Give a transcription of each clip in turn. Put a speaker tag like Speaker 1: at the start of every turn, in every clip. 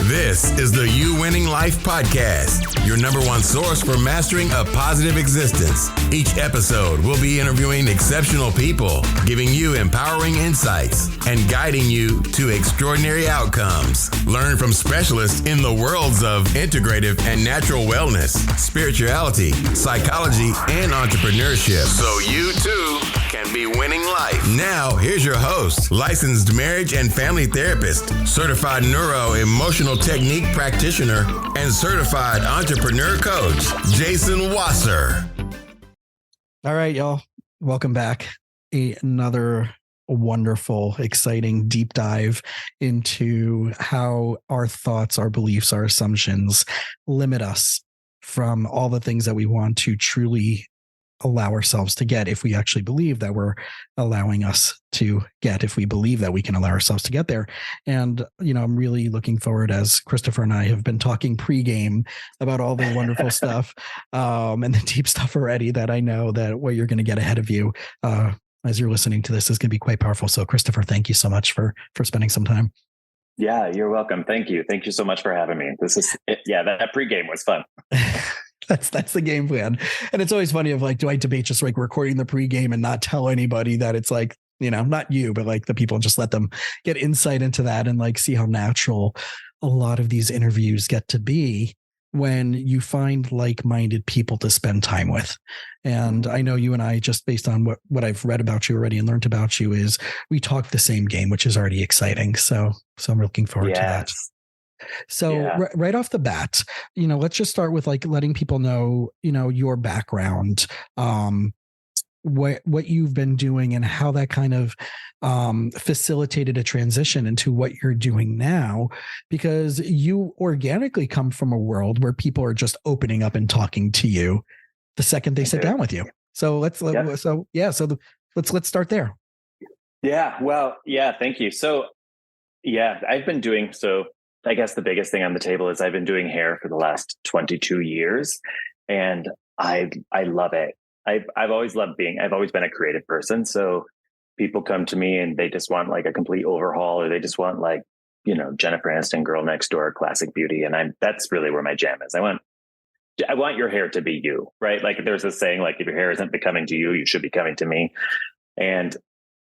Speaker 1: This is the You Winning Life Podcast, your number one source for mastering a positive existence. Each episode will be interviewing exceptional people, giving you empowering insights, and guiding you to extraordinary outcomes. Learn from specialists in the worlds of integrative and natural wellness, spirituality, psychology, and entrepreneurship, so you too can be winning life. Now, here's your host, licensed marriage and family therapist, certified neuro-emotional technique practitioner, and certified entrepreneur coach, Jason Wasser.
Speaker 2: All right, y'all. Welcome back. Another wonderful, exciting deep dive into how our thoughts, our beliefs, our assumptions limit us from all the things that we want to truly allow ourselves to get, if we actually believe that we're allowing us to get, if we believe that we can allow ourselves to get there. And, you know, I'm really looking forward, as Christopher and I have been talking pre-game about all the wonderful stuff and the deep stuff already, that I know that what you're going to get ahead of you as you're listening to this is going to be quite powerful. So Christopher, thank you so much for spending some time.
Speaker 3: Yeah, you're welcome. Thank you. Thank you so much for having me. This is it. Yeah, that pre-game was fun.
Speaker 2: That's the game plan. And it's always funny of like, do I debate just like recording the pregame and not tell anybody that it's like, you know, not you, but like the people, just let them get insight into that and like see how natural a lot of these interviews get to be when you find like-minded people to spend time with. And I know you and I, just based on what I've read about you already and learned about you, is we talk the same game, which is already exciting. So I'm looking forward to that. So right off the bat, you know, let's just start with like letting people know, you know, your background, what you've been doing and how that kind of facilitated a transition into what you're doing now, because you organically come from a world where people are just opening up and talking to you the second they sit down with you. So let's start there.
Speaker 3: Yeah. Well, yeah. Thank you. So yeah, I've been doing so. I guess the biggest thing on the table is I've been doing hair for the last 22 years and I love it. I've always been a creative person. So people come to me and they just want like a complete overhaul, or they just want like, you know, Jennifer Aniston, Girl Next Door, classic beauty. And that's really where my jam is. I want your hair to be you, right? Like there's this saying, like, if your hair isn't becoming to you, you should be coming to me. And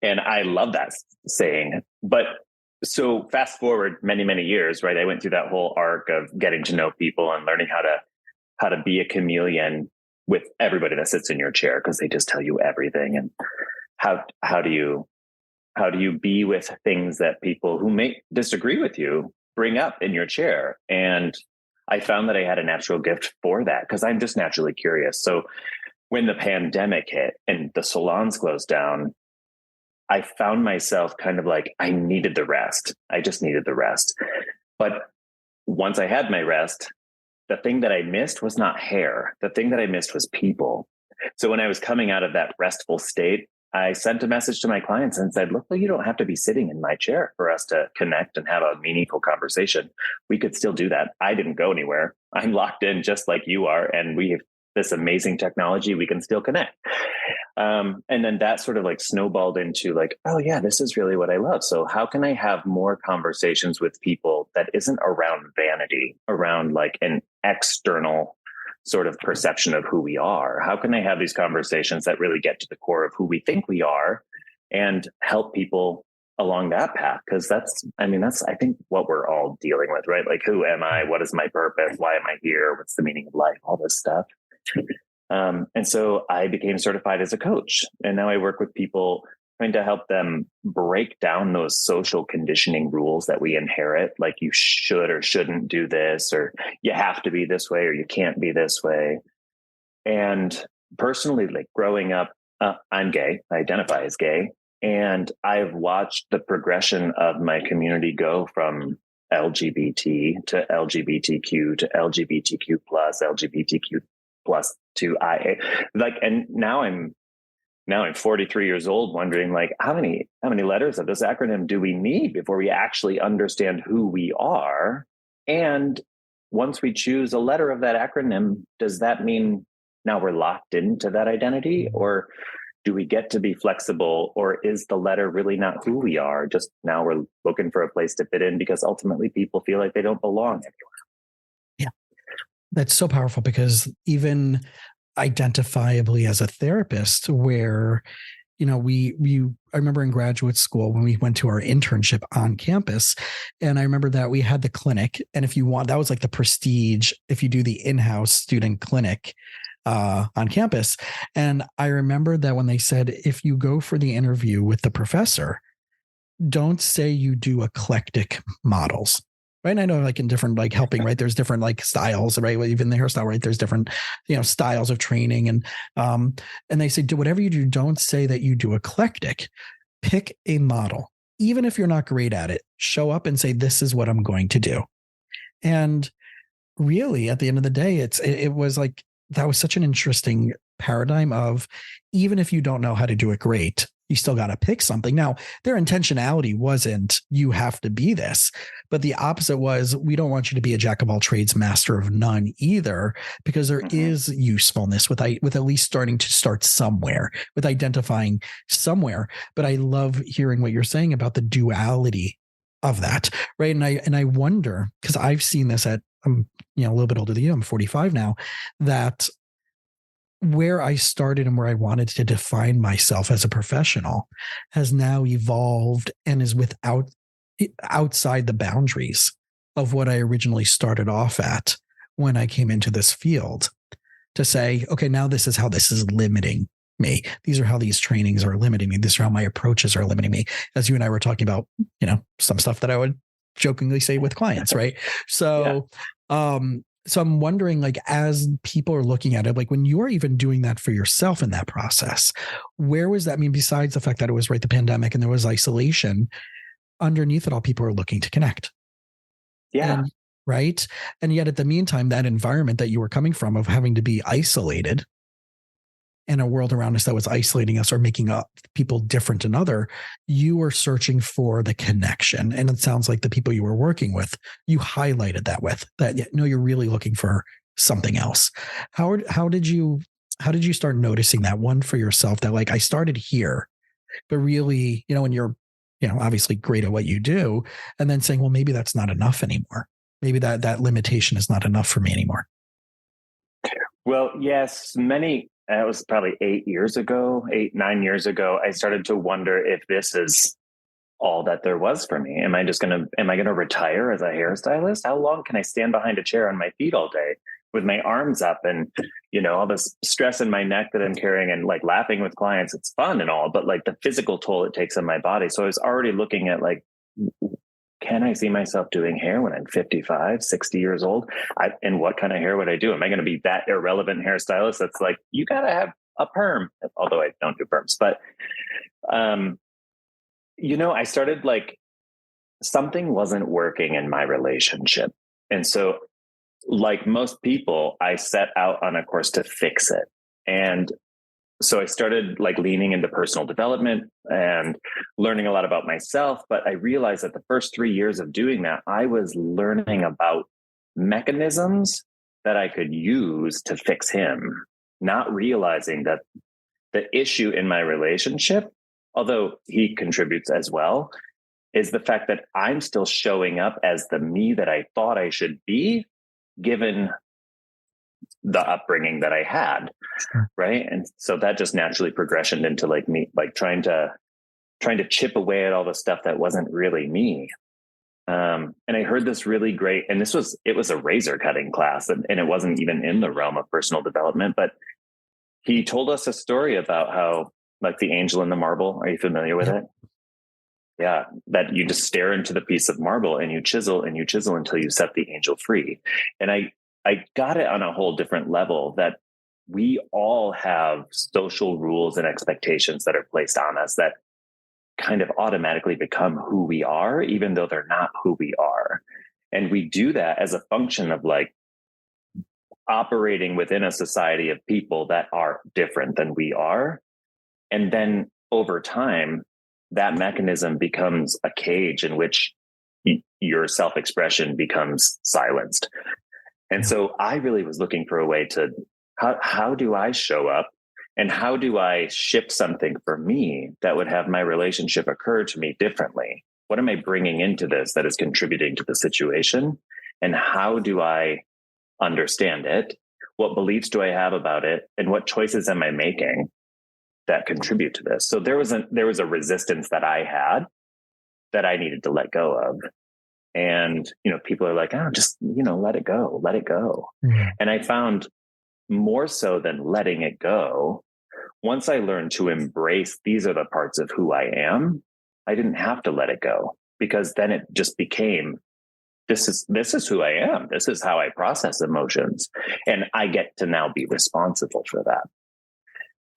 Speaker 3: I love that saying, but so fast forward many, many years, right? I went through that whole arc of getting to know people and learning how to be a chameleon with everybody that sits in your chair, because they just tell you everything. And how do you be with things that people who may disagree with you bring up in your chair? And I found that I had a natural gift for that because I'm just naturally curious. So when the pandemic hit and the salons closed down, I found myself kind of like, I needed the rest. I just needed the rest. But once I had my rest, the thing that I missed was not hair. The thing that I missed was people. So when I was coming out of that restful state, I sent a message to my clients and said, look, well, you don't have to be sitting in my chair for us to connect and have a meaningful conversation. We could still do that. I didn't go anywhere. I'm locked in just like you are. And we have this amazing technology. We can still connect. And then that sort of like snowballed into like, oh yeah, this is really what I love. So how can I have more conversations with people that isn't around vanity, around like an external sort of perception of who we are? How can I have these conversations that really get to the core of who we think we are and help people along that path? Because that's I think what we're all dealing with, right? Like, who am I? What is my purpose? Why am I here? What's the meaning of life? All this stuff. And so I became certified as a coach, and now I work with people trying to help them break down those social conditioning rules that we inherit. Like, you should or shouldn't do this, or you have to be this way, or you can't be this way. And personally, like growing up, I'm gay, I identify as gay. And I've watched the progression of my community go from LGBT to LGBTQ to LGBTQ plus, LGBTQ plus to IA. Like, and now I'm 43 years old, wondering like, how many letters of this acronym do we need before we actually understand who we are? And once we choose a letter of that acronym, does that mean now we're locked into that identity? Or do we get to be flexible, or is the letter really not who we are? Just now we're looking for a place to fit in because ultimately people feel like they don't belong anywhere.
Speaker 2: Yeah. That's so powerful, because even identifiably as a therapist, where, you know, I remember in graduate school when we went to our internship on campus, and I remember that we had the clinic, and if you want, that was like the prestige if you do the in-house student clinic on campus. And I remember that when they said, if you go for the interview with the professor, don't say you do eclectic models. Right. And I know, like in different, like helping, right, there's different like styles, right? Even the hairstyle, right? There's different, you know, styles of training. And they say, do whatever you do, don't say that you do eclectic. Pick a model. Even if you're not great at it, show up and say, this is what I'm going to do. And really, at the end of the day, it was like, that was such an interesting paradigm of, even if you don't know how to do it great, you still got to pick something. Now, their intentionality wasn't, you have to be this, but the opposite was, we don't want you to be a jack of all trades, master of none either, because there is usefulness with at least starting to start somewhere, with identifying somewhere. But I love hearing what you're saying about the duality of that. Right. And I wonder, because I've seen this I'm, you know, a little bit older than you, I'm 45 now, that where I started and where I wanted to define myself as a professional has now evolved and is outside the boundaries of what I originally started off at when I came into this field, to say, okay, now this is how this is limiting me. These are how these trainings are limiting me. These are how my approaches are limiting me. As you and I were talking about, you know, some stuff that I would jokingly say with clients, right? So, so I'm wondering, like, as people are looking at it, like when you are even doing that for yourself in that process, where was that? I mean, besides the fact that it was right, the pandemic, and there was isolation, underneath it all, people are looking to connect.
Speaker 3: Yeah.
Speaker 2: Right. And yet at the meantime, that environment that you were coming from of having to be isolated, and a world around us that was isolating us or making up people different and other, you were searching for the connection. And it sounds like the people you were working with, you highlighted that with that. No, you're really looking for something else. How did you start noticing that one for yourself, that like, I started here, but really, you know, when you're, you know, obviously great at what you do, and then saying, well, maybe that's not enough anymore. Maybe that limitation is not enough for me anymore.
Speaker 3: Well, yes, it was probably 9 years ago, I started to wonder if this is all that there was for me. Am I going to retire as a hairstylist? How long can I stand behind a chair on my feet all day with my arms up and, you know, all this stress in my neck that I'm carrying, and like laughing with clients? It's fun and all, but like the physical toll it takes on my body. So I was already looking at like, can I see myself doing hair when I'm 55, 60 years old? And what kind of hair would I do? Am I going to be that irrelevant hairstylist that's like, you got to have a perm? Although I don't do perms, but, you know, I started like, something wasn't working in my relationship. And so like most people, I set out on a course to fix it. And so I started like leaning into personal development and learning a lot about myself. But I realized that the first 3 years of doing that, I was learning about mechanisms that I could use to fix him, not realizing that the issue in my relationship, although he contributes as well, is the fact that I'm still showing up as the me that I thought I should be, given the upbringing that I had.
Speaker 2: Sure.
Speaker 3: Right. And so that just naturally progressioned into like me, like trying to chip away at all the stuff that wasn't really me. And I heard this really great, and it was a razor cutting class, and it wasn't even in the realm of personal development, but he told us a story about how, like the angel in the marble. Are you familiar with it? Yeah. That you just stare into the piece of marble and you chisel until you set the angel free. And I got it on a whole different level, that we all have social rules and expectations that are placed on us that kind of automatically become who we are, even though they're not who we are. And we do that as a function of like operating within a society of people that are different than we are. And then over time, that mechanism becomes a cage in which your self-expression becomes silenced. And so I really was looking for a way to, how do I show up And how do I shift something for me that would have my relationship occur to me differently? What am I bringing into this that is contributing to the situation? And how do I understand it? What beliefs do I have about it? And what choices am I making that contribute to this? So there was a resistance that I had that I needed to let go of. And, people are like, oh, just, let it go, let it go.
Speaker 2: Mm-hmm.
Speaker 3: And I found more so than letting it go, once I learned to embrace these are the parts of who I am, I didn't have to let it go, because then it just became, this is who I am. This is how I process emotions. And I get to now be responsible for that.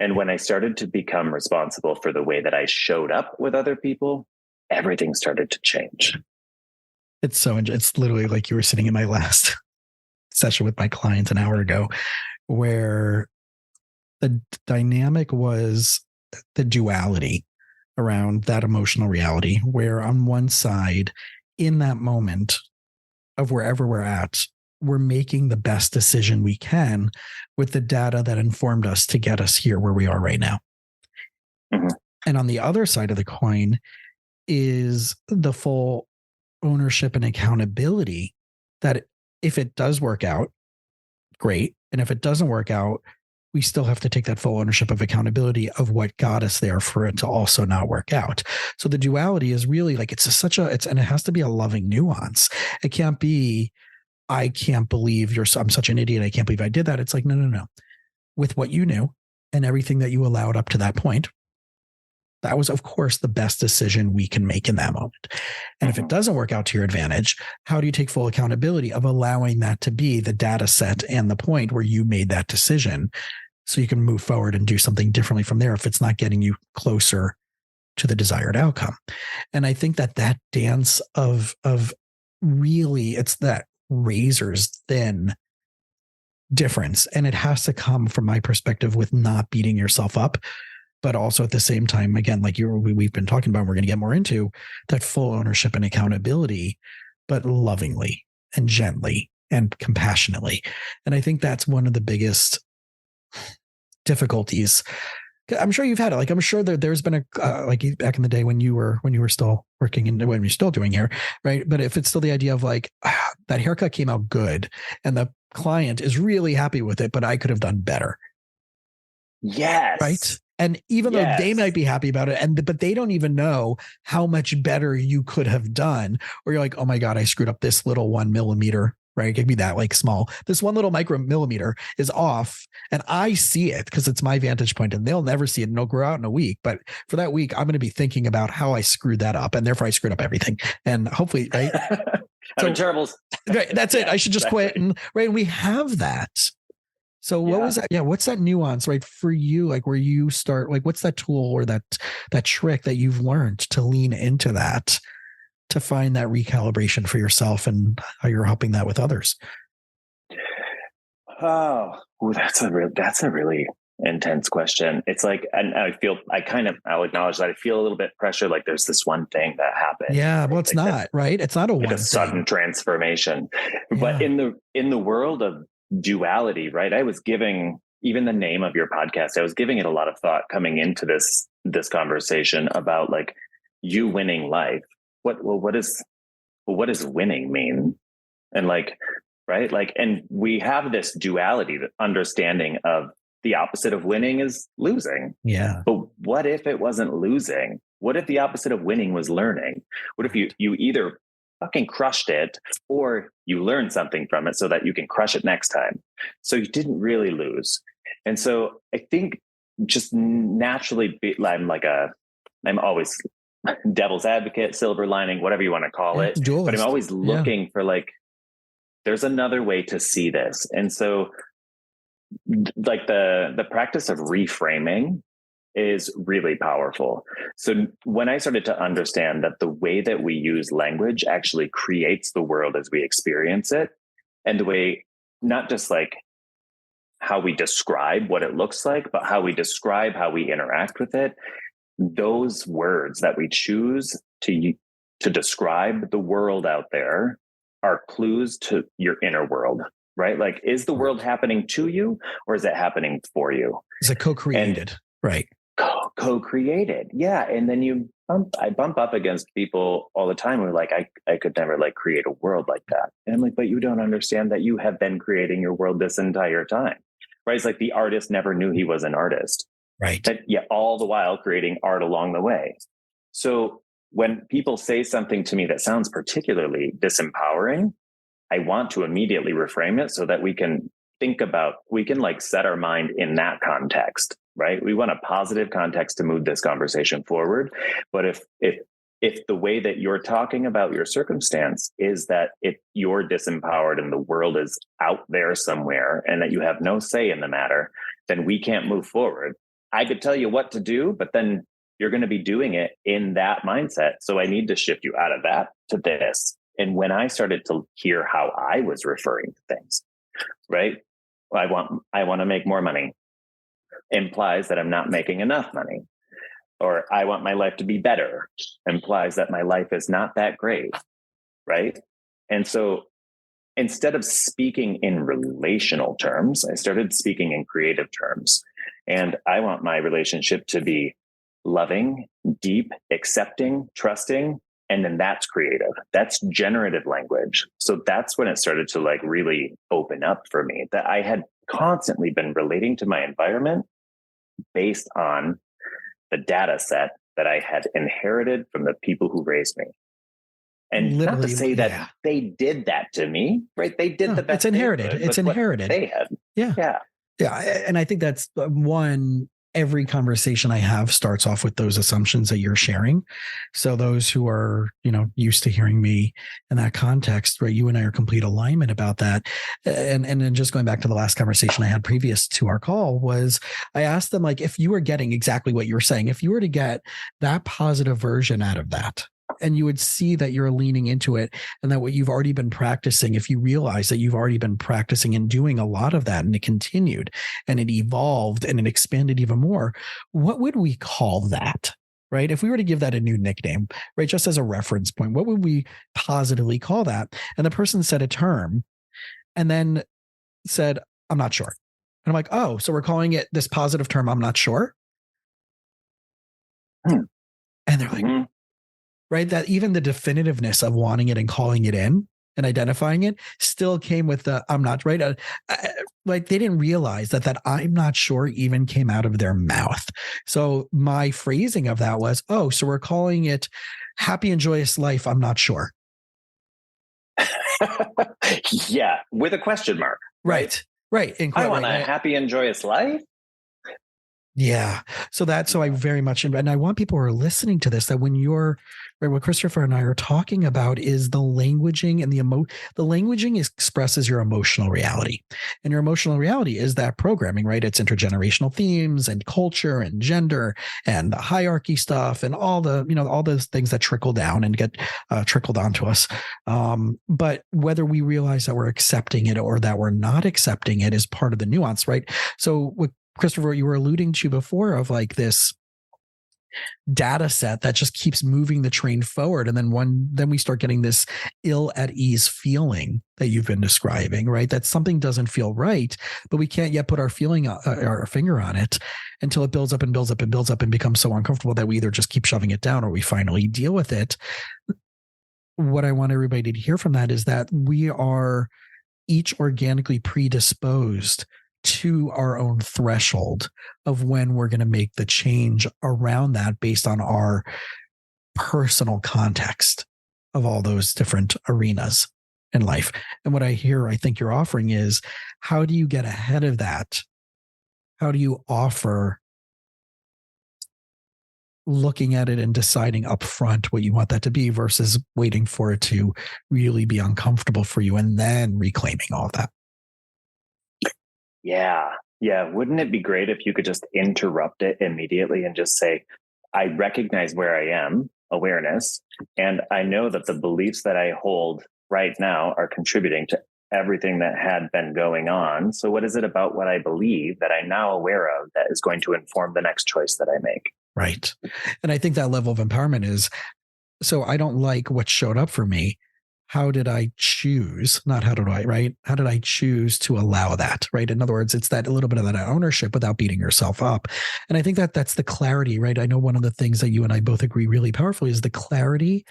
Speaker 3: And when I started to become responsible for the way that I showed up with other people, everything started to change.
Speaker 2: It's literally like you were sitting in my last session with my clients an hour ago, where the dynamic was the duality around that emotional reality, where on one side, in that moment of wherever we're at, we're making the best decision we can with the data that informed us to get us here where we are right now.
Speaker 3: Mm-hmm.
Speaker 2: And on the other side of the coin is the full ownership and accountability that if it does work out, great. And if it doesn't work out, we still have to take that full ownership of accountability of what got us there for it to also not work out. So the duality is really like, and it has to be a loving nuance. It can't be, I can't believe I'm such an idiot. I can't believe I did that. It's like, no. With what you knew and everything that you allowed up to that point, that was, of course, the best decision we can make in that moment. And if it doesn't work out to your advantage, how do you take full accountability of allowing that to be the data set and the point where you made that decision, so you can move forward and do something differently from there if it's not getting you closer to the desired outcome? And I think that dance of really, it's that razor's thin difference. And it has to come, from my perspective, with not beating yourself up, but also at the same time, again, like we've been talking about, we're going to get more into that full ownership and accountability, but lovingly and gently and compassionately. And I think that's one of the biggest difficulties. I'm sure you've had it. Like, I'm sure that there's been like back in the day when you were still working and when you're still doing hair, right? But if it's still the idea of like, that haircut came out good and the client is really happy with it, but I could have done better.
Speaker 3: Yes.
Speaker 2: Right. And even though they might be happy about it, but they don't even know how much better you could have done, or you're like, oh my God, I screwed up this little 1 millimeter, right? It could be that like small, this one little micro millimeter is off, and I see it because it's my vantage point, and they'll never see it, and it'll grow out in a week. But for that week, I'm going to be thinking about how I screwed that up, and therefore I screwed up everything. And hopefully, right?
Speaker 3: Having terribles.
Speaker 2: Right, that's it. I should just quit. And right, we have that. So what was that? Yeah. What's that nuance, right? For you, like where you start, like what's that tool or that trick that you've learned to lean into that, to find that recalibration for yourself and how you're helping that with others?
Speaker 3: Oh, that's a really intense question. It's like, and I'll acknowledge that I feel a little bit pressure. Like there's this one thing that happened.
Speaker 2: Yeah. Well, it's not, right? It's not a
Speaker 3: sudden transformation, but in the world of duality, right? I was giving, even the name of your podcast, I was giving it a lot of thought coming into this conversation about like you winning life. What does winning mean? And like, right? Like, and we have this duality, the understanding of the opposite of winning is losing.
Speaker 2: Yeah.
Speaker 3: But what if it wasn't losing? What if the opposite of winning was learning? What if you either fucking crushed it or you learned something from it so that you can crush it next time? So you didn't really lose. And so I think just naturally I'm always devil's advocate, silver lining, whatever you want to call it.
Speaker 2: Dualist.
Speaker 3: But I'm always looking for like, there's another way to see this. And so like the practice of reframing is really powerful. So when I started to understand that the way that we use language actually creates the world as we experience it, and the way, not just like how we describe what it looks like, but how we describe how we interact with it, those words that we choose to describe the world out there are clues to your inner world. right? Like, is the world happening to you, or is it happening for you?
Speaker 2: Is it co-created? Right.
Speaker 3: Co-created. Yeah. And then I bump up against people all the time who are like, I could never like create a world like that. And I'm like, but you don't understand that you have been creating your world this entire time, right? It's like the artist never knew he was an artist.
Speaker 2: Right.
Speaker 3: But yeah, all the while creating art along the way. So when people say something to me that sounds particularly disempowering, I want to immediately reframe it so that we can like set our mind in that context, right? We want a positive context to move this conversation forward. But if the way that you're talking about your circumstance is that if you're disempowered and the world is out there somewhere and that you have no say in the matter, then we can't move forward. I could tell you what to do, but then you're going to be doing it in that mindset. So I need to shift you out of that to this. And when I started to hear how I was referring to things, right? I want to make more money implies that I'm not making enough money. Or I want my life to be better implies that my life is not that great, right? And so instead of speaking in relational terms, I started speaking in creative terms. And I want my relationship to be loving, deep, accepting, trusting. And then that's creative. That's generative language. So that's when it started to like really open up for me, that I had constantly been relating to my environment based on the data set that I had inherited from the people who raised me. And literally, not to say that they did that to me, right? They did the best.
Speaker 2: It's inherited. It's inherited.
Speaker 3: They had.
Speaker 2: Yeah.
Speaker 3: Yeah.
Speaker 2: Yeah. And I think that's one, every conversation I have starts off with those assumptions that you're sharing. So those who are, used to hearing me in that context, right? You and I are complete alignment about that. And then just going back to the last conversation I had previous to our call was I asked them, like, if you were getting exactly what you were saying, if you were to get that positive version out of that, and you would see that you're leaning into it and that what you've already been practicing, if you realize that you've already been practicing and doing a lot of that and it continued and it evolved and it expanded even more, what would we call that? Right? If we were to give that a new nickname, right, just as a reference point, what would we positively call that? And the person said a term and then said, I'm not sure. And I'm like, oh, so we're calling it this positive term, I'm not sure. And they're like, right? That even the definitiveness of wanting it and calling it in and identifying it still came with the I'm not right. Like they didn't realize that I'm not sure even came out of their mouth. So my phrasing of that was, oh, so we're calling it happy and joyous life. I'm not sure.
Speaker 3: Yeah. With a question mark.
Speaker 2: Right.
Speaker 3: I want a happy and joyous life.
Speaker 2: Yeah. So I very much, and I want people who are listening to this, that when you're, right, what Christopher and I are talking about is the languaging and the languaging expresses your emotional reality, and your emotional reality is that programming, right? It's intergenerational themes and culture and gender and the hierarchy stuff and all the, all those things that trickle down and get trickled onto us. But whether we realize that we're accepting it or that we're not accepting it is part of the nuance, right? So with Christopher, you were alluding to before of like this data set that just keeps moving the train forward. And then we start getting this ill at ease feeling that you've been describing, right? That something doesn't feel right, but we can't yet put our finger on it until it builds up and builds up and builds up and becomes so uncomfortable that we either just keep shoving it down or we finally deal with it. What I want everybody to hear from that is that we are each organically predisposed to our own threshold of when we're going to make the change around that based on our personal context of all those different arenas in life. And what I think you're offering is, how do you get ahead of that? How do you offer looking at it and deciding upfront what you want that to be versus waiting for it to really be uncomfortable for you and then reclaiming all of that?
Speaker 3: Yeah. Wouldn't it be great if you could just interrupt it immediately and just say, I recognize where I am, awareness, and I know that the beliefs that I hold right now are contributing to everything that had been going on. So what is it about what I believe that I'm now aware of that is going to inform the next choice that I make?
Speaker 2: Right. And I think that level of empowerment is, so I don't like what showed up for me. how did I choose? Not how did I, right? How did I choose to allow that, right? In other words, it's that a little bit of that ownership without beating yourself up. And I think that that's the clarity, right? I know one of the things that you and I both agree really powerfully is the clarity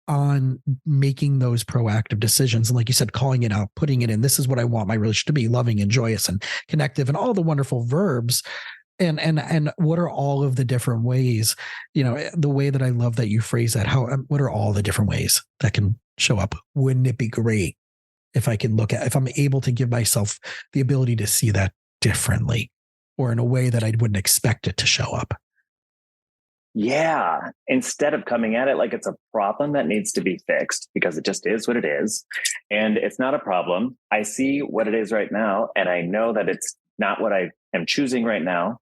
Speaker 2: on making those proactive decisions. And like you said, calling it out, putting it in, this is what I want my relationship to be, loving and joyous and connective and all the wonderful verbs. And what are all of the different ways, the way that I love that you phrase that, what are all the different ways that can show up? Wouldn't it be great if if I'm able to give myself the ability to see that differently or in a way that I wouldn't expect it to show up?
Speaker 3: Yeah. Instead of coming at it like it's a problem that needs to be fixed, because it just is what it is. And it's not a problem. I see what it is right now. And I know that it's not what I am choosing right now.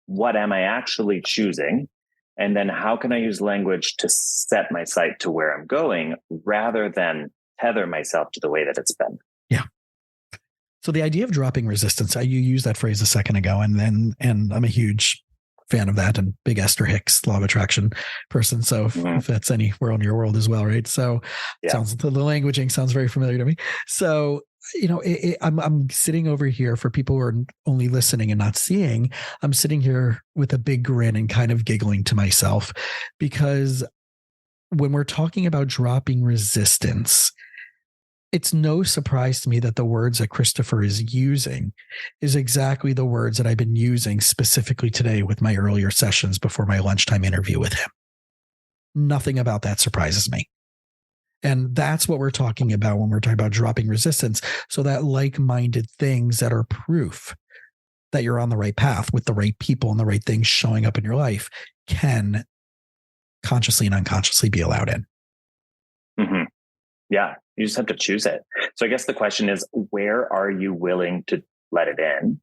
Speaker 3: What am I actually choosing? And then how can I use language to set my sight to where I'm going rather than tether myself to the way that it's been?
Speaker 2: Yeah. So the idea of dropping resistance, you used that phrase a second ago, and I'm a huge fan of that and big Esther Hicks law of attraction person. So if that's anywhere in your world as well, right? So sounds the languaging sounds very familiar to me. So I'm sitting over here for people who are only listening and not seeing. I'm sitting here with a big grin and kind of giggling to myself because when we're talking about dropping resistance, it's no surprise to me that the words that Christopher is using is exactly the words that I've been using specifically today with my earlier sessions before my lunchtime interview with him. Nothing about that surprises me. And that's what we're talking about when we're talking about dropping resistance. So that like-minded things that are proof that you're on the right path with the right people and the right things showing up in your life can consciously and unconsciously be allowed in.
Speaker 3: Mm-hmm. Yeah, you just have to choose it. So I guess the question is, where are you willing to let it in?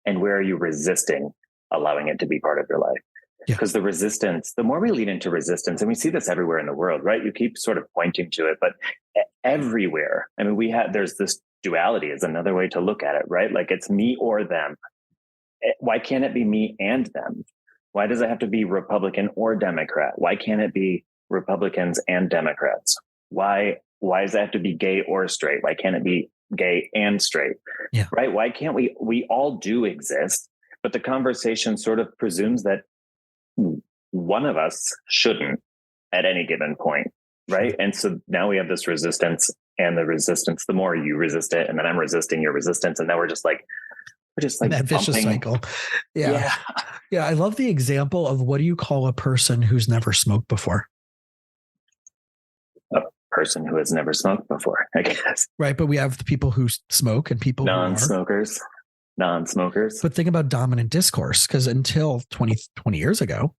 Speaker 3: And where are you resisting allowing it to be part of your life? Because the resistance, the more we lean into resistance, and we see this everywhere in the world, right? You keep sort of pointing to it, but everywhere. I mean, there's this duality is another way to look at it, right? Like it's me or them. Why can't it be me and them? Why does it have to be Republican or Democrat? Why can't it be Republicans and Democrats? Why does it have to be gay or straight? Why can't it be gay and straight?
Speaker 2: Yeah.
Speaker 3: Right? Why can't we all do exist, but the conversation sort of presumes that one of us shouldn't at any given point, right? And so now we have this resistance, and the resistance, the more you resist it, and then I'm resisting your resistance, and now we're just like
Speaker 2: that vicious cycle. Yeah. I love the example of what do you call a person who's never smoked before?
Speaker 3: A person who has never smoked before, I guess.
Speaker 2: Right, but we have the people who smoke and people
Speaker 3: non-smokers.
Speaker 2: But think about dominant discourse, because until 20 years ago,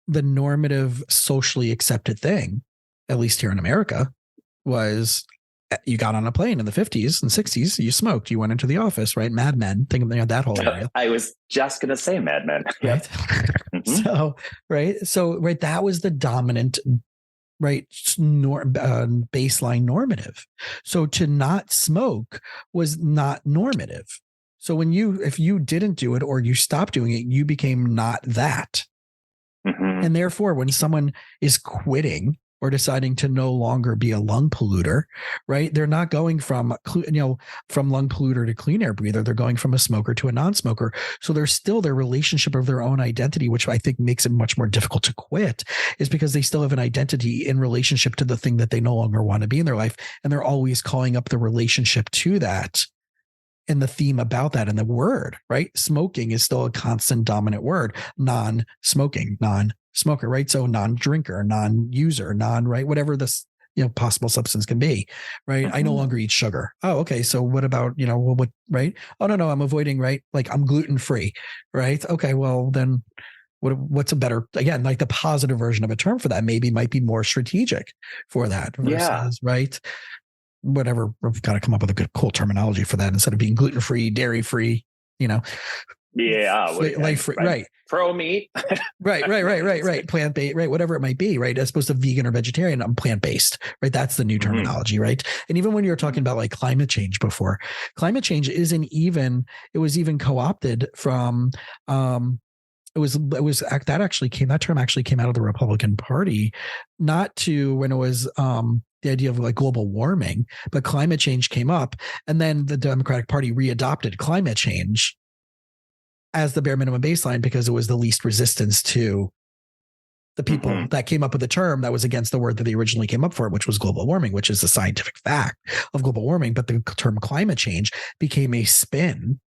Speaker 2: the normative socially accepted thing, at least here in America, was you got on a plane in the 50s and 60s, you smoked, you went into the office, right? Mad Men, think of that whole area.
Speaker 3: I was just going to say Mad Men.
Speaker 2: Right. So, that was the dominant, right, baseline normative. So to not smoke was not normative. So if you didn't do it or you stopped doing it, you became not that.
Speaker 3: Mm-hmm.
Speaker 2: And therefore, when someone is quitting or deciding to no longer be a lung polluter, right? They're not going from lung polluter to clean air breather. They're going from a smoker to a non-smoker. So there's still their relationship of their own identity, which I think makes it much more difficult to quit, is because they still have an identity in relationship to the thing that they no longer want to be in their life. And they're always calling up the relationship to that and the theme about that and the word, right? Smoking is still a constant dominant word. Non-smoking, non-smoker, right? So non-drinker, non-user, right? Whatever this, possible substance can be, right? Mm-hmm. I no longer eat sugar. Oh, okay. So what about, what, right? Oh, no, I'm avoiding, right? Like I'm gluten-free, right? Okay. Well, then what's a better, again, like the positive version of a term for that maybe might be more strategic for that versus, right? Whatever, we've got to come up with a good, cool terminology for that instead of being gluten-free, dairy-free, life-free, right?
Speaker 3: Pro meat.
Speaker 2: right. Plant-based, right? Whatever it might be, right? As opposed to vegan or vegetarian, I'm plant-based, right? That's the new terminology, right? And even when you're talking about like climate change before, climate change it was even co-opted from that term actually came out of the Republican Party, not to when it was the idea of like global warming, but climate change came up, and then the Democratic Party readopted climate change as the bare minimum baseline because it was the least resistance to the people that came up with the term that was against the word that they originally came up for, which was global warming, which is the scientific fact of global warming. But the term climate change became a spin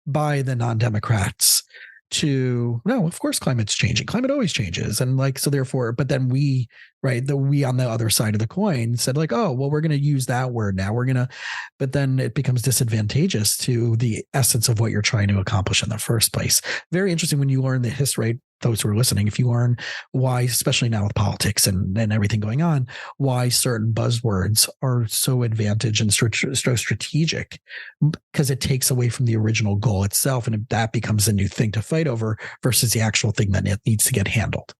Speaker 2: by the non-Democrats to, no, of course climate's changing. Climate always changes. And like, so therefore, but then we on the other side of the coin said like, oh, well, we're going to use that word now. But then it becomes disadvantageous to the essence of what you're trying to accomplish in the first place. Very interesting when you learn the history, those who are listening, if you learn why, especially now with politics and everything going on, why certain buzzwords are so advantage and so strategic, because it takes away from the original goal itself. And that becomes a new thing to fight over versus the actual thing that needs to get handled.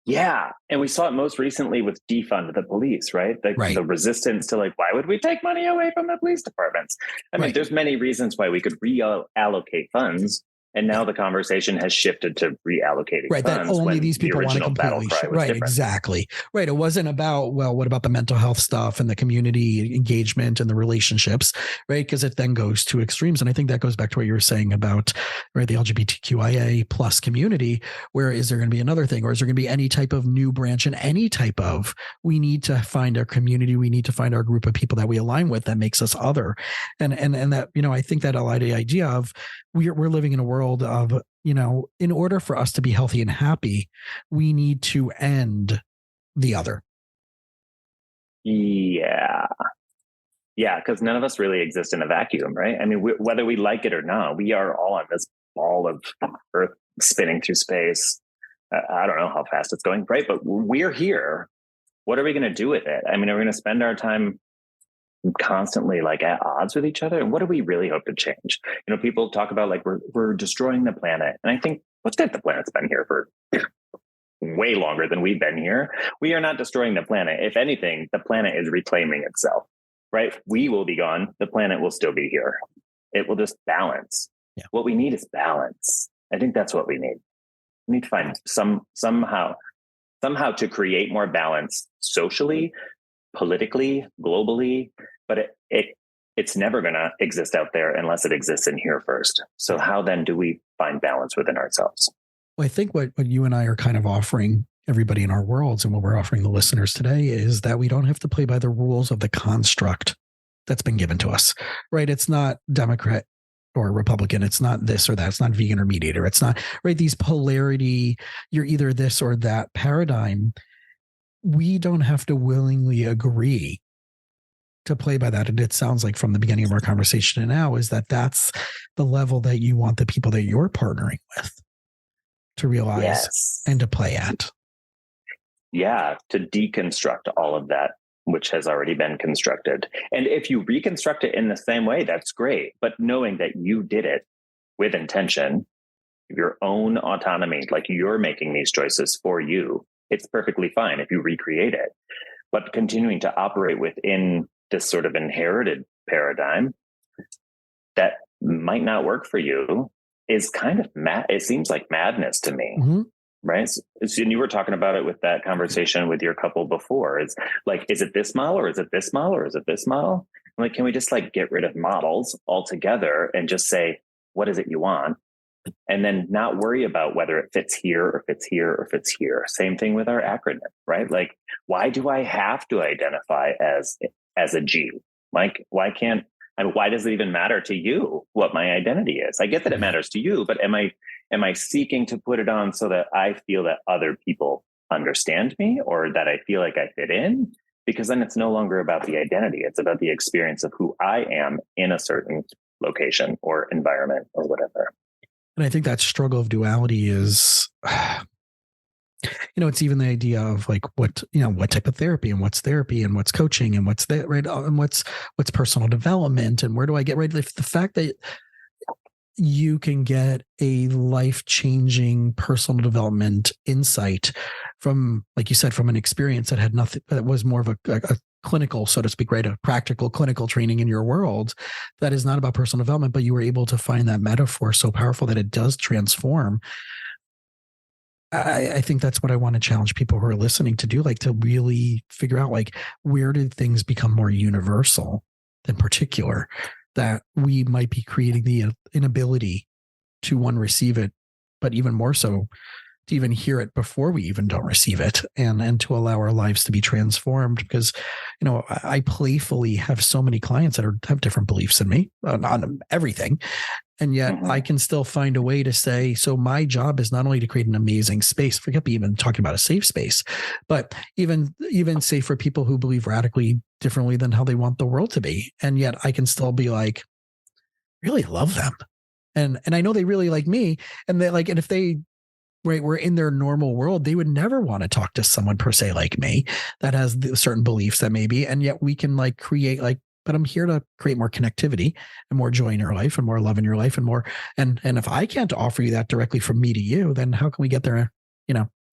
Speaker 3: Yeah. And we saw it most recently with defund the police, right? The resistance to like, why would we take money away from the police departments? I mean, there's many reasons why we could reallocate funds. And now the conversation has shifted to reallocating funds.
Speaker 2: That only these people want to completely exactly. Right. It wasn't about, well, what about the mental health stuff and the community engagement and the relationships, right? Because it then goes to extremes. And I think that goes back to what you were saying about, right, the LGBTQIA plus community, where is there going to be another thing, or is there going to be any type of new branch and any type of, we need to find our community. We need to find our group of people that we align with that makes us other. And that, I think that idea of we're living in a world of, in order for us to be healthy and happy, we need to end the other.
Speaker 3: Yeah. Because none of us really exist in a vacuum, right? I mean, whether we like it or not, we are all on this ball of Earth spinning through space. I don't know how fast it's going, right? But we're here. What are we going to do with it? I mean, are we going to spend our time constantly like at odds with each other? And what do we really hope to change? People talk about like we're destroying the planet, and I think, what's good? The planet's been here for way longer than we've been here. We are not destroying the planet. If anything, the planet is reclaiming itself, right? We will be gone. The planet will still be here. It will just balance. Yeah. What we need is balance. I think that's what we need. We need to find somehow to create more balance socially, politically, globally, but it's never going to exist out there unless it exists in here first. So how then do we find balance within ourselves?
Speaker 2: Well, I think what you and I are kind of offering everybody in our worlds, and what we're offering the listeners today, is that we don't have to play by the rules of the construct that's been given to us, right? It's not Democrat or Republican. It's not this or that. It's not vegan or meat eater. It's not, right? These polarity, you're either this or that paradigm. We don't have to willingly agree to play by that. And it sounds like from the beginning of our conversation to now is that that's the level that you want the people that you're partnering with to realize and to play at.
Speaker 3: Yeah, to deconstruct all of that, which has already been constructed. And if you reconstruct it in the same way, that's great. But knowing that you did it with intention, your own autonomy, like you're making these choices for you, it's perfectly fine if you recreate it. But continuing to operate within this sort of inherited paradigm that might not work for you is kind of it seems like madness to me. Mm-hmm. Right. So, and you were talking about it with that conversation with your couple before. It's like, is it this model, or is it this model, or is it this model? I'm like, can we just like get rid of models altogether and just say, what is it you want? And then not worry about whether it fits here or fits here or fits here. Same thing with our acronym, right? Like, why do I have to identify as a G? Like, why does it even matter to you what my identity is? I get that it matters to you, but am I seeking to put it on so that I feel that other people understand me, or that I feel like I fit in? Because then it's no longer about the identity. It's about the experience of who I am in a certain location or environment or whatever.
Speaker 2: And I think that struggle of duality is, it's even the idea of like what type of therapy and what's coaching and what's that, right? And what's personal development and where do I get right? The fact that you can get a life-changing personal development insight from, like you said, from an experience that had nothing, that was more of a clinical, so to speak, right? A practical clinical training in your world that is not about personal development, but you were able to find that metaphor so powerful that it does transform. I think that's what I want to challenge people who are listening to do, like to really figure out like, where did things become more universal than particular, that we might be creating the inability to receive it, but even more so to even hear it before we even don't receive it, and to allow our lives to be transformed. Because, I playfully have so many clients that have different beliefs than me on everything. And yet I can still find a way to say, so my job is not only to create an amazing space, forget even talking about a safe space, but even safe for people who believe radically differently than how they want the world to be. And yet I can still be like, really love them. And I know they really like me. And they and if they were in their normal world, they would never want to talk to someone per se like me that has certain beliefs that maybe, and yet we can create but I'm here to create more connectivity and more joy in your life and more love in your life and more. And if I can't offer you that directly from me to you, then how can we get there,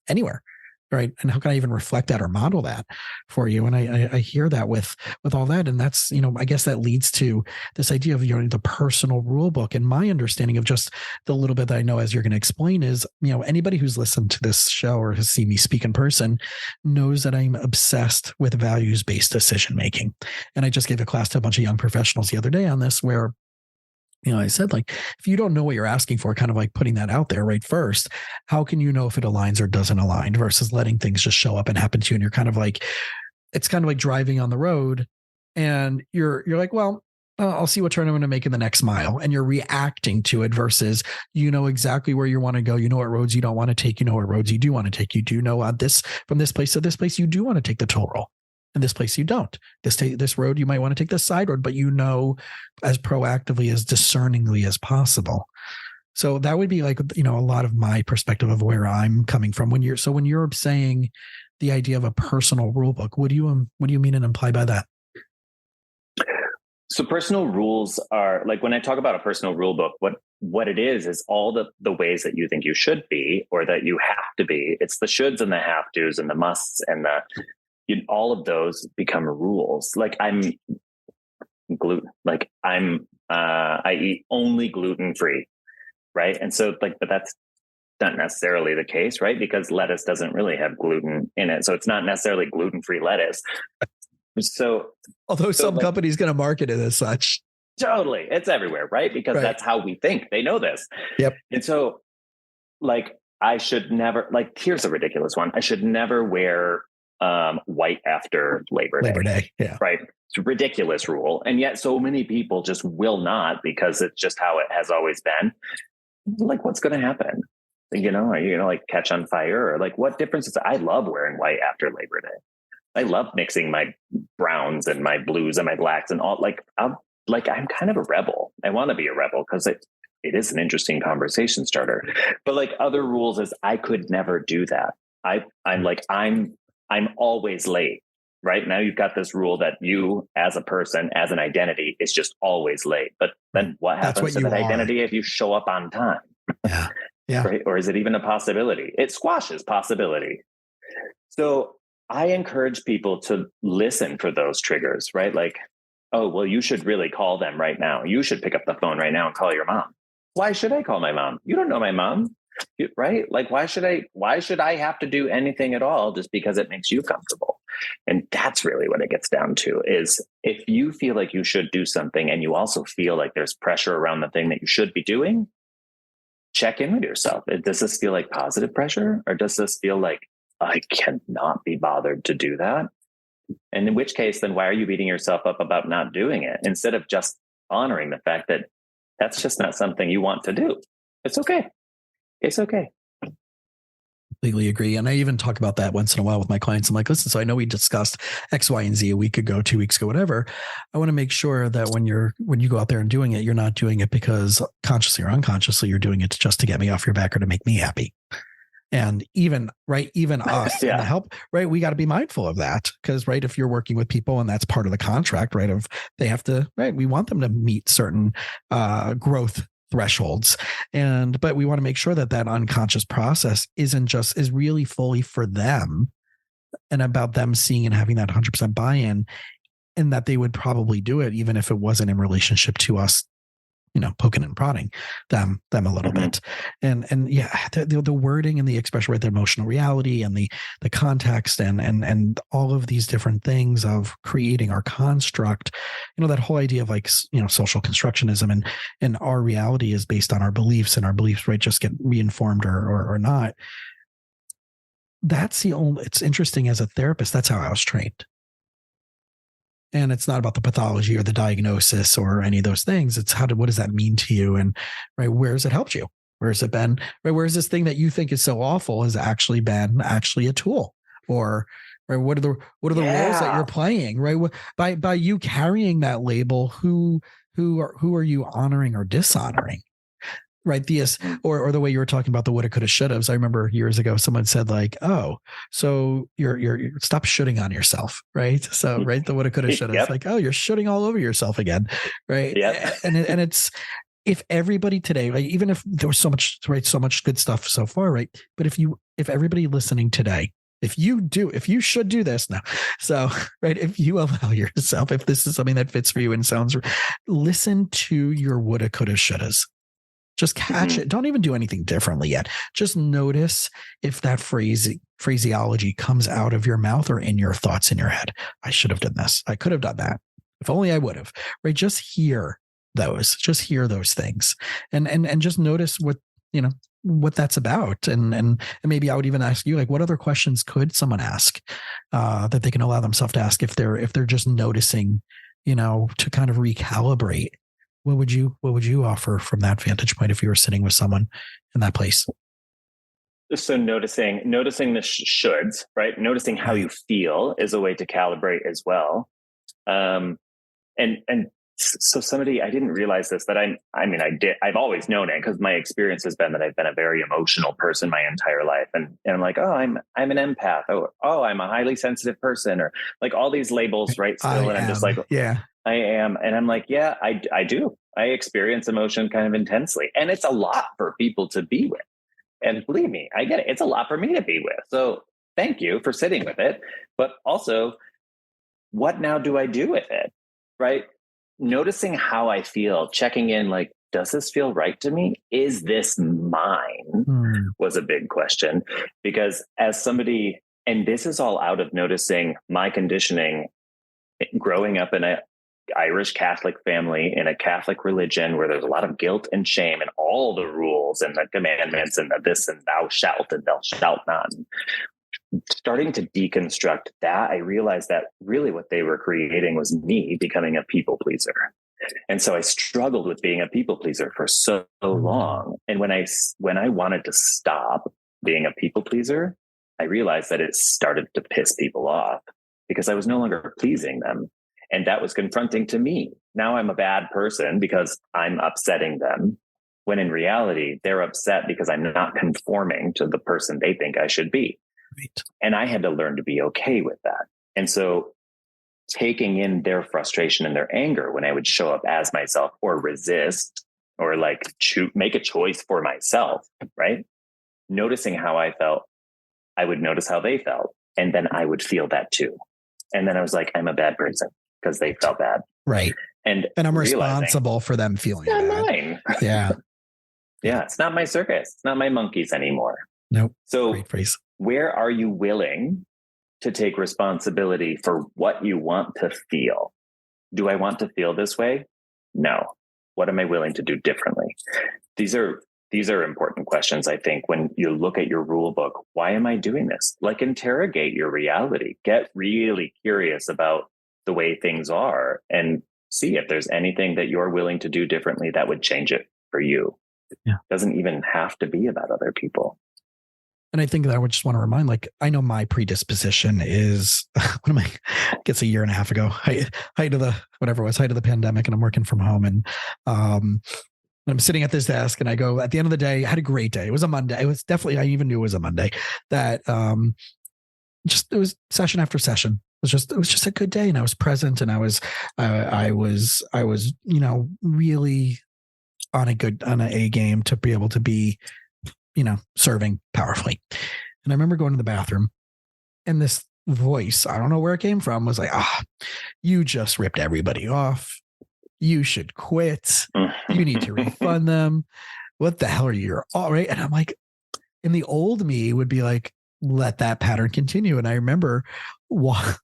Speaker 2: anywhere? Right. And how can I even reflect that or model that for you? And I hear that with all that. And that's, I guess that leads to this idea of, the personal rule book. And my understanding of just the little bit that I know, as you're going to explain, is, anybody who's listened to this show or has seen me speak in person knows that I'm obsessed with values-based decision making. And I just gave a class to a bunch of young professionals the other day on this, where I said, if you don't know what you're asking for, kind of putting that out there right first, how can you know if it aligns or doesn't align, versus letting things just show up and happen to you? And you're kind of it's kind of like driving on the road and you're like, well, I'll see what turn I'm going to make in the next mile. And you're reacting to it versus, exactly where you want to go. You know what roads you don't want to take. You know what roads you do want to take. You do know from this place to this place, you do want to take the toll roll. In this place, you don't. This road, you might want to take the side road, but as proactively, as discerningly as possible. So that would be a lot of my perspective of where I'm coming from. When you're saying the idea of a personal rule book, what do you mean and imply by that?
Speaker 3: So personal rules are when I talk about a personal rule book, what it is all the ways that you think you should be or that you have to be. It's the shoulds and the have tos and the musts and all of those become rules. I'm gluten. I eat only gluten-free, right? And so but that's not necessarily the case, right? Because lettuce doesn't really have gluten in it. So it's not necessarily gluten-free lettuce. So
Speaker 2: although some company's going to market it as such.
Speaker 3: Totally. It's everywhere, right? Because that's how we think. They know this.
Speaker 2: Yep.
Speaker 3: And so I should never, here's a ridiculous one. I should never wear white after Labor
Speaker 2: Day. Yeah.
Speaker 3: Right. It's a ridiculous rule. And yet so many people just will not, because it's just how it has always been. What's going to happen? Are you going to catch on fire, or what difference is it? I love wearing white after Labor Day. I love mixing my browns and my blues and my blacks and all. I'm kind of a rebel. I want to be a rebel because it is an interesting conversation starter. But other rules is I could never do that. I'm always late, right? Now you've got this rule that you as a person, as an identity, is just always late. But then what happens to that identity if you show up on time?
Speaker 2: Yeah. Yeah.
Speaker 3: Right? Or is it even a possibility? It squashes possibility. So I encourage people to listen for those triggers, right? Oh, well, you should really call them right now. You should pick up the phone right now and call your mom. Why should I call my mom? You don't know my mom. Right? Why should I have to do anything at all just because it makes you comfortable? And that's really what it gets down to, is if you feel like you should do something and you also feel like there's pressure around the thing that you should be doing, check in with yourself. Does this feel like positive pressure, or does this feel like I cannot be bothered to do that? And in which case, then why are you beating yourself up about not doing it, instead of just honoring the fact that that's just not something you want to do? It's okay. It's okay.
Speaker 2: Completely agree. And I even talk about that once in a while with my clients. I'm like, listen, so I know we discussed X, Y, and Z a week ago, 2 weeks ago, whatever. I want to make sure that when you go out there and doing it, you're not doing it because consciously or unconsciously, you're doing it just to get me off your back or to make me happy. And even us and the help, right? We got to be mindful of that, because, right, if you're working with people and that's part of the contract, right, of they have to, right, we want them to meet certain growth thresholds, but we want to make sure that unconscious process is really fully for them, and about them seeing and having that 100% buy-in, and that they would probably do it even if it wasn't in relationship to us, poking and prodding them a little bit. And yeah, the wording and the expression, right, the emotional reality and the context and all of these different things of creating our construct, that whole idea of like, social constructionism and our reality is based on our beliefs, and our beliefs, right, just get reinformed or not. That's it's interesting as a therapist, that's how I was trained. And it's not about the pathology or the diagnosis or any of those things. It's what does that mean to you? And right, where has it helped you? Where has it been? Right, where's this thing that you think is so awful has actually been a tool? Or right, what are the roles that you're playing? Right, by you carrying that label, who are you honoring or dishonoring? Right. Or the way you were talking about the woulda, coulda, shouldas. I remember years ago, someone said like, oh, so you're stop shooting on yourself. Right. So, right. The woulda, coulda, shouldas. Yep. Like, oh, you're shooting all over yourself again. Right. Yeah. And it's, if everybody today, like, even if there was so much good stuff so far. Right. But if everybody listening today, if you should do this now. So, right. If you allow yourself, if this is something that fits for you and sounds, listen to your woulda, coulda, shouldas. Just catch it. Don't even do anything differently yet. Just notice if that phraseology comes out of your mouth or in your thoughts in your head. I should have done this. I could have done that. If only I would have. Right? Just hear those. Just hear those things, and just notice what that's about. And maybe I would even ask you, like, what other questions could someone ask that they can allow themselves to ask if they're just noticing, to kind of recalibrate. What would you offer from that vantage point if you were sitting with someone in that place?
Speaker 3: So noticing the shoulds, right? Noticing how you feel is a way to calibrate as well. And so somebody, I didn't realize this, that I've always known it because my experience has been that I've been a very emotional person my entire life. And I'm like, oh, I'm an empath. Oh, I'm a highly sensitive person, or like all these labels, right? Still. I'm just like, yeah. I am. And I'm like, yeah, I do. I experience emotion kind of intensely. And it's a lot for people to be with. And believe me, I get it. It's a lot for me to be with. So thank you for sitting with it. But also, what now do I do with it? Right? Noticing how I feel, checking in, like, does this feel right to me? Is this mine? Was a big question. Because as somebody, and this is all out of noticing my conditioning, growing up in a Irish Catholic family in a Catholic religion where there's a lot of guilt and shame and all the rules and the commandments and the this and thou shalt and thou shalt not. Starting to deconstruct that, I realized that really what they were creating was me becoming a people pleaser. And so I struggled with being a people pleaser for so long. And when I wanted to stop being a people pleaser, I realized that it started to piss people off because I was no longer pleasing them. And that was confronting to me. Now I'm a bad person because I'm upsetting them, when in reality, they're upset because I'm not conforming to the person they think I should be. Right. And I had to learn to be okay with that. And so taking in their frustration and their anger when I would show up as myself or resist or like make a choice for myself, right? Noticing how I felt, I would notice how they felt. And then I would feel that too. And then I was like, I'm a bad person. Because they felt bad. Right. And I'm responsible for them feeling bad. Mine. Yeah. Yeah. It's not my circus. It's not my monkeys anymore. Nope. So great phrase. Where are you willing to take responsibility for what you want to feel? Do I want to feel this way? No. What am I willing to do differently? These are important questions, I think, when you look at your rule book. Why am I doing this? Like, interrogate your reality. Get really curious about the way things are and see if there's anything that you're willing to do differently that would change it for you. Yeah. It doesn't even have to be about other people.
Speaker 2: And I think that I would just want to remind, like, I know my predisposition is, I guess a year and a half ago, height of the pandemic, and I'm working from home, and I'm sitting at this desk, and I go, at the end of the day, I had a great day. It was a Monday. It was definitely, I even knew it was a Monday, that it was session after session. It was just a good day, and I was present, and I was really on an A game to be able to be, serving powerfully. And I remember going to the bathroom, and this voice, I don't know where it came from, was like, you just ripped everybody off. You should quit. You need to refund them. What the hell are you? You're all right. And I'm like, and the old me would be like, let that pattern continue. And I remember because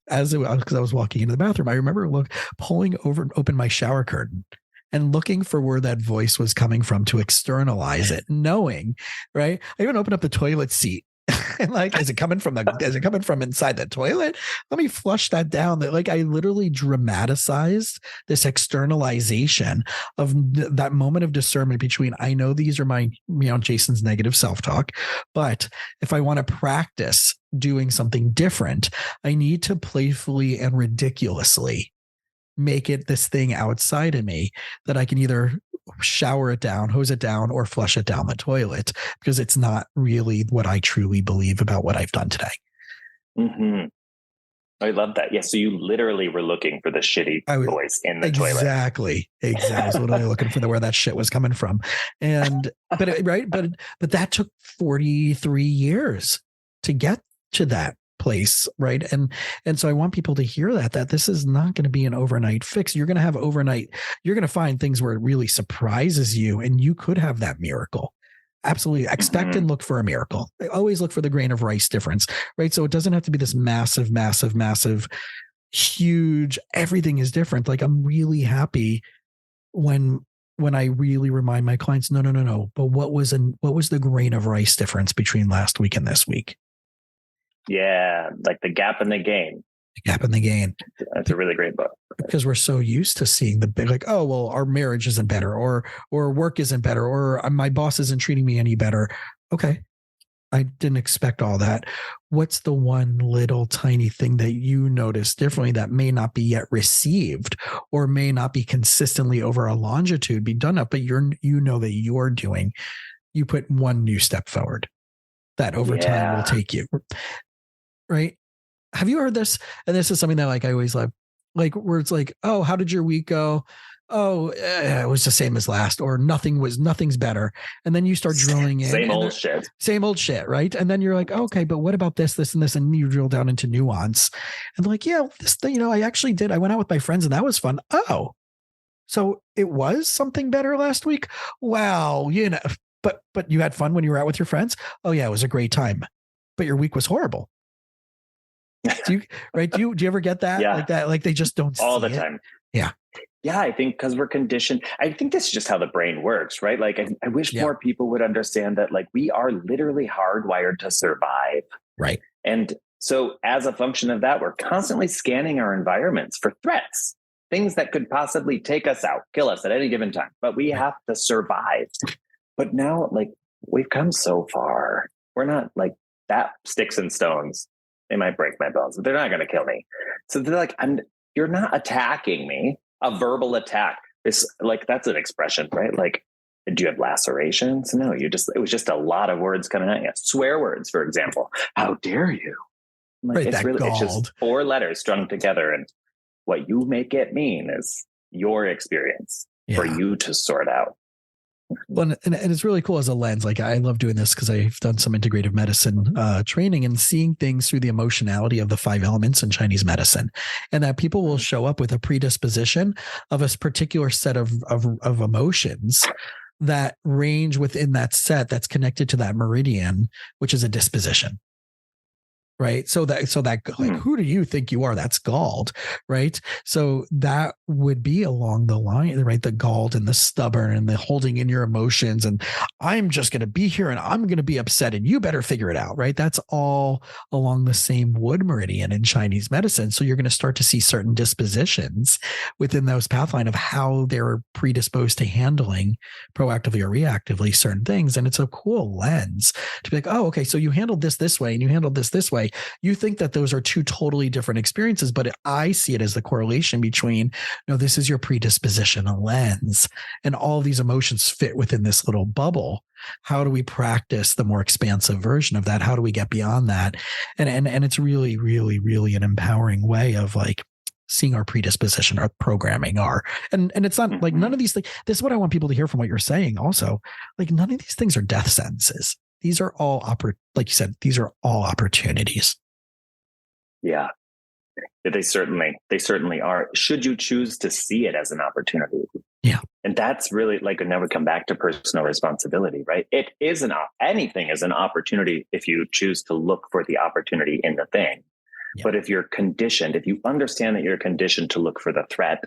Speaker 2: I was walking into the bathroom, I remember pulling open my shower curtain and looking for where that voice was coming from to externalize it, knowing, right? I even opened up the toilet seat. And like, is it coming from inside the toilet? Let me flush that down. That like, I literally dramatized this externalization of that moment of discernment between, I know these are my, Jason's negative self-talk, but if I want to practice doing something different, I need to playfully and ridiculously make it this thing outside of me that I can either shower it down, hose it down, or flush it down the toilet, because it's not really what I truly believe about what I've done today.
Speaker 3: Mm-hmm. I love that. Yeah. So you literally were looking for the shitty voice in the toilet.
Speaker 2: Exactly. I was literally looking for where that shit was coming from. And, but that took 43 years to get to that place. Right. And so I want people to hear that this is not going to be an overnight fix. You're going to have you're going to find things where it really surprises you, and you could have that miracle. Absolutely. Expect and look for a miracle. I always look for the grain of rice difference, right? So it doesn't have to be this massive, huge, everything is different. Like, I'm really happy when I really remind my clients, no. But what was the grain of rice difference between last week and this week?
Speaker 3: Yeah, like the gap in the gain.
Speaker 2: The gap in the gain.
Speaker 3: That's a really great book.
Speaker 2: Because we're so used to seeing the big, like, oh, well, our marriage isn't better, or work isn't better, or my boss isn't treating me any better. Okay, I didn't expect all that. What's the one little tiny thing that you notice differently that may not be yet received, or may not be consistently over a longitude be done up, but that you're doing? You put one new step forward that over time will take you. Right. Have you heard this? And this is something that like I always love, like where it's like, oh, how did your week go? Oh, it was the same as last, or nothing's better. And then you start drilling in. Same old shit. Right. And then you're like, okay, but what about this, and this? And you drill down into nuance. And like, yeah, this thing, I actually did. I went out with my friends and that was fun. Oh, so it was something better last week. Wow. But you had fun when you were out with your friends. Oh yeah, it was a great time. But your week was horrible. Do you ever get that?
Speaker 3: Yeah.
Speaker 2: Like that? Like they just don't
Speaker 3: all
Speaker 2: see
Speaker 3: the time.
Speaker 2: Yeah.
Speaker 3: Yeah. I think because we're conditioned. I think this is just how the brain works, right? Like I wish more people would understand that, like, we are literally hardwired to survive.
Speaker 2: Right.
Speaker 3: And so as a function of that, we're constantly scanning our environments for threats, things that could possibly take us out, kill us at any given time, but we have to survive. But now, like, we've come so far. We're not like that. Sticks and stones, they might break my bones, but they're not going to kill me. So they're like, you're not attacking me. A verbal attack is like, that's an expression, right? Like, do you have lacerations? No, it was just a lot of words coming at you. Swear words, for example. How dare you? Like,
Speaker 2: right,
Speaker 3: it's just 4 letters strung together. And what you make it mean is your experience for you to sort out.
Speaker 2: Well, and it's really cool as a lens. Like, I love doing this because I've done some integrative medicine training and seeing things through the emotionality of the 5 elements in Chinese medicine, and that people will show up with a predisposition of a particular set of emotions that range within that set that's connected to that meridian, which is a disposition. Right. So that like, who do you think you are? That's galled. Right. So that would be along the line, right? The galled and the stubborn and the holding in your emotions. And I'm just going to be here and I'm going to be upset and you better figure it out. Right. That's all along the same wood meridian in Chinese medicine. So you're going to start to see certain dispositions within those pathline of how they're predisposed to handling proactively or reactively certain things. And it's a cool lens to be like, oh, okay, so you handled this way and you handled this way. You think that those are 2 totally different experiences, but I see it as the correlation between, no, this is your predisposition, a lens, and all of these emotions fit within this little bubble. How do we practice the more expansive version of that? How do we get beyond that? And it's really, really, really an empowering way of like seeing our predisposition, our programming, and it's not like none of these things. This is what I want people to hear from what you're saying. Also, like, none of these things are death sentences. These are all like you said, these are all opportunities.
Speaker 3: Yeah. They certainly are. Should you choose to see it as an opportunity?
Speaker 2: Yeah.
Speaker 3: And that's really like, now we come back to personal responsibility, right? It is anything is an opportunity if you choose to look for the opportunity in the thing. Yeah. But if you're conditioned, if you understand that you're conditioned to look for the threat,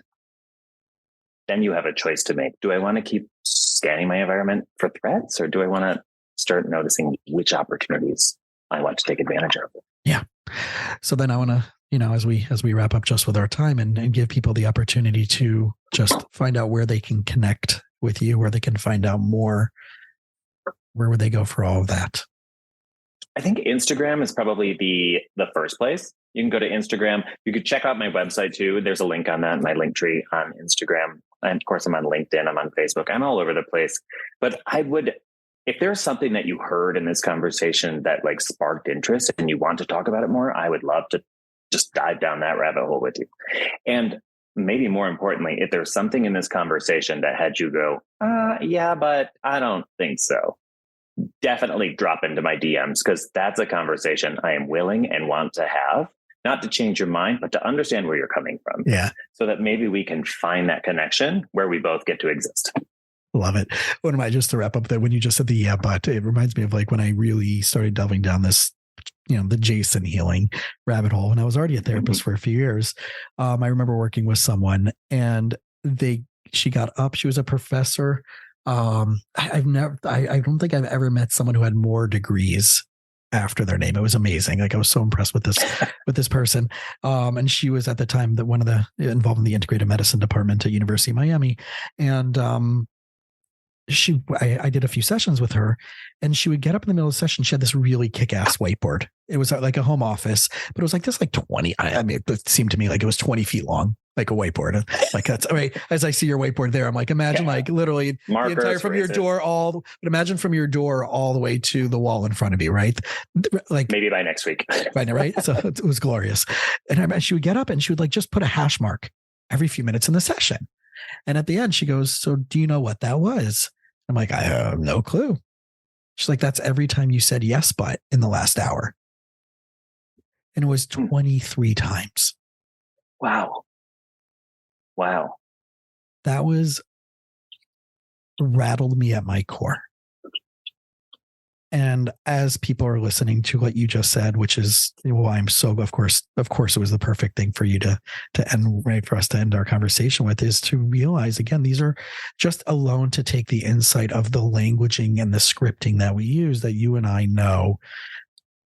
Speaker 3: then you have a choice to make. Do I want to keep scanning my environment for threats, or do I want to start noticing which opportunities I want to take advantage of?
Speaker 2: Yeah. So then I want to, as we wrap up just with our time and give people the opportunity to just find out where they can connect with you, where they can find out more, where would they go for all of that?
Speaker 3: I think Instagram is probably the first place. You can go to Instagram. You could check out my website too. There's a link on that, my link tree on Instagram. And of course, I'm on LinkedIn. I'm on Facebook. I'm all over the place. But if there's something that you heard in this conversation that like sparked interest and you want to talk about it more, I would love to just dive down that rabbit hole with you. And maybe more importantly, if there's something in this conversation that had you go, yeah, but I don't think so, definitely drop into my DMs, because that's a conversation I am willing and want to have, not to change your mind, but to understand where you're coming from.
Speaker 2: Yeah.
Speaker 3: So that maybe we can find that connection where we both get to exist.
Speaker 2: Love it. Just to wrap up that when you just said but it reminds me of like when I really started delving down this, the Jason healing rabbit hole. And I was already a therapist for a few years. I remember working with someone and she got up, she was a professor. I don't think I've ever met someone who had more degrees after their name. It was amazing. Like I was so impressed with this person. And she was at the time involved in the integrative medicine department at University of Miami. And, I did a few sessions with her, and she would get up in the middle of the session. She had this really kick-ass whiteboard. It was like a home office, but it was like this, like 20. I mean, it seemed to me like it was 20 feet long, like a whiteboard. Like that's all right. As I see your whiteboard there, I'm like, imagine like literally
Speaker 3: Markers,
Speaker 2: the entire from your door but imagine from your door all the way to the wall in front of you, right? Like
Speaker 3: maybe by next week.
Speaker 2: Right. So it was glorious. And she would get up and she would like just put a hash mark every few minutes in the session. And at the end, she goes, "So do you know what that was?" I'm like, "I have no clue." She's like, "That's every time you said yes, but in the last hour." And it was 23 times.
Speaker 3: Wow.
Speaker 2: That rattled me at my core. And as people are listening to what you just said, which is, I'm so, of course, it was the perfect thing for you to end, right, for us to end our conversation with, is to realize, again, these are just alone to take the insight of the languaging and the scripting that we use, that you and I know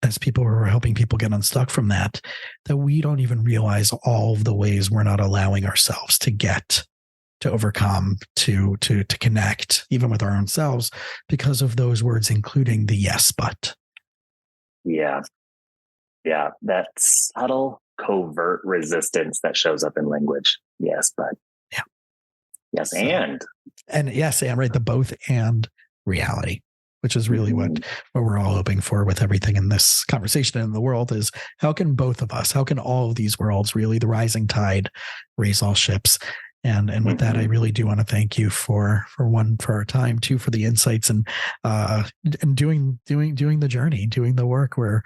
Speaker 2: as people who are helping people get unstuck from that we don't even realize all of the ways we're not allowing ourselves to overcome, to connect even with our own selves because of those words, including the yes, but.
Speaker 3: Yeah. That subtle, covert resistance that shows up in language. Yes, but.
Speaker 2: Yeah.
Speaker 3: Yes, so,
Speaker 2: and yes, and right. The both and reality, which is really what we're all hoping for with everything in this conversation and in the world, is how can all of these worlds, really the rising tide, raise all ships. And with that, I really do want to thank you for our time, two, for the insights and doing the journey, doing the work where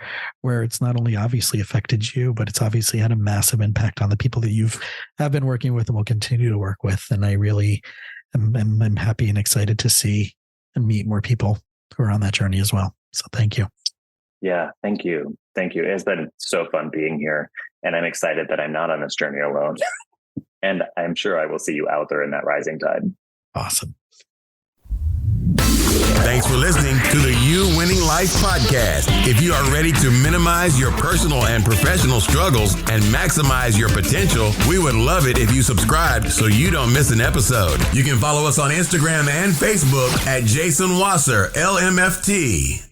Speaker 2: it's not only obviously affected you, but it's obviously had a massive impact on the people that have been working with and will continue to work with. And I really am happy and excited to see and meet more people who are on that journey as well. So thank you.
Speaker 3: Yeah, thank you. It's been so fun being here, and I'm excited that I'm not on this journey alone. And I'm sure I will see you out there in that rising tide.
Speaker 2: Awesome.
Speaker 1: Thanks for listening to the You Winning Life podcast. If you are ready to minimize your personal and professional struggles and maximize your potential, we would love it if you subscribe so you don't miss an episode. You can follow us on Instagram and Facebook at Jason Wasser, LMFT.